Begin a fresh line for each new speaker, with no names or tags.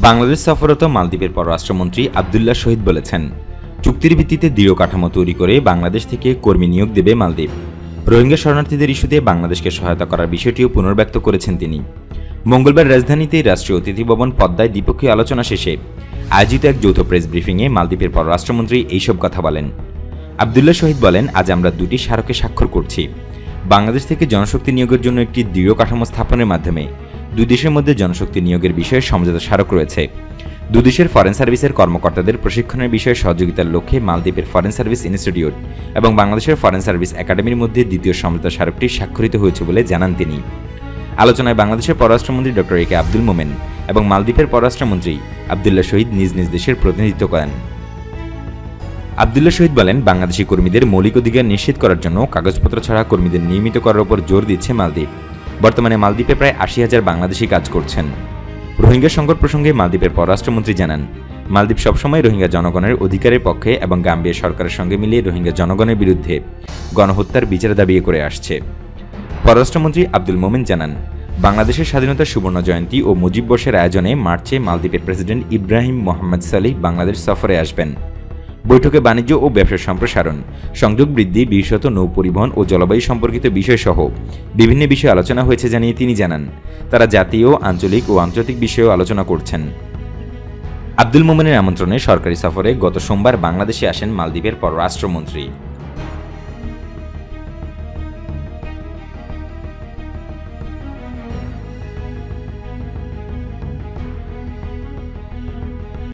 বাংলাদেশ সফররত মালদ্বীপের পররাষ্ট্রমন্ত্রী আব্দুল্লাহ শহীদ বলেছেন, চুক্তির ভিত্তিতে দৃঢ় কাঠামো তৈরি করে বাংলাদেশ থেকে কর্মী নিয়োগ দেবে মালদ্বীপ। রোহিঙ্গা শরণার্থীদের ইস্যুতে বাংলাদেশকে সহায়তা করার বিষয়টিও পুনর্ব্যক্ত করেছেন তিনি। মঙ্গলবার রাজধানীতে রাষ্ট্রীয় অতিথি ভবন পদ্মায় দ্বিপক্ষীয় আলোচনা শেষে আয়োজিত এক যৌথ প্রেস ব্রিফিংয়ে মালদ্বীপের পররাষ্ট্রমন্ত্রী এইসব কথা বলেন। আব্দুল্লাহ শহীদ বলেন, আজ আমরা দুটি স্মারকে স্বাক্ষর করছি। বাংলাদেশ থেকে জনশক্তি নিয়োগের জন্য একটি দৃঢ় কাঠামো স্থাপনের মাধ্যমে দুই দেশের মধ্যে জনশক্তি নিয়োগের বিষয়ে সমঝোতা স্মারক রয়েছে। দুদেশের ফরেন সার্ভিসের কর্মকর্তাদের প্রশিক্ষণের বিষয়ে সহযোগিতার লক্ষ্যে মালদ্বীপের ফরেন সার্ভিস ইনস্টিটিউট এবং বাংলাদেশের ফরেন সার্ভিস একাডেমির মধ্যে দ্বিতীয় সমঝোতা স্মারকটি স্বাক্ষরিত হয়েছে বলে জানান তিনি। আলোচনায় বাংলাদেশের পররাষ্ট্রমন্ত্রী ডক্টর এ কে আব্দুল মোমেন এবং মালদ্বীপের পররাষ্ট্রমন্ত্রী আব্দুল্লাহ শহীদ নিজ নিজ দেশের প্রতিনিধিত্ব করেন। আব্দুল্লাহ শহীদ বলেন, বাংলাদেশি কর্মীদের মৌলিক অধিকার নিশ্চিত করার জন্য কাগজপত্র ছাড়া কর্মীদের নিয়মিত করার উপর জোর দিচ্ছে মালদ্বীপ। বর্তমানে মালদ্বীপে প্রায় ৮০,০০০ বাংলাদেশি কাজ করছেন। রোহিঙ্গা সংকট প্রসঙ্গে মালদ্বীপের পররাষ্ট্রমন্ত্রী জানান, মালদ্বীপ সবসময় রোহিঙ্গা জনগণের অধিকারের পক্ষে এবং গাম্বিয়া সরকারের সঙ্গে মিলিয়ে রোহিঙ্গা জনগণের বিরুদ্ধে গণহত্যার বিচার দাবি করে আসছে। পররাষ্ট্রমন্ত্রী আব্দুল মোমেন জানান, বাংলাদেশের স্বাধীনতার সুবর্ণ জয়ন্তী ও মুজিব বর্ষের আয়োজনে মার্চে মালদ্বীপের প্রেসিডেন্ট ইব্রাহিম মোহাম্মদ সালিহ বাংলাদেশ সফরে আসবেন। বৈঠকে বাণিজ্য ও ব্যবসা সম্প্রসারণ, সংযোগ বৃদ্ধি, বিশেষত নৌ পরিবহন ও জলবায়ু সম্পর্কিত বিষয়সহ বিভিন্ন বিষয়ে আলোচনা হয়েছে জানিয়ে তিনি জানান, তারা জাতীয়, আঞ্চলিক ও আন্তর্জাতিক বিষয়েও আলোচনা করছেন। আব্দুল মোমেনের আমন্ত্রণে সরকারি সফরে গত সোমবার বাংলাদেশে আসেন মালদ্বীপের পররাষ্ট্রমন্ত্রী।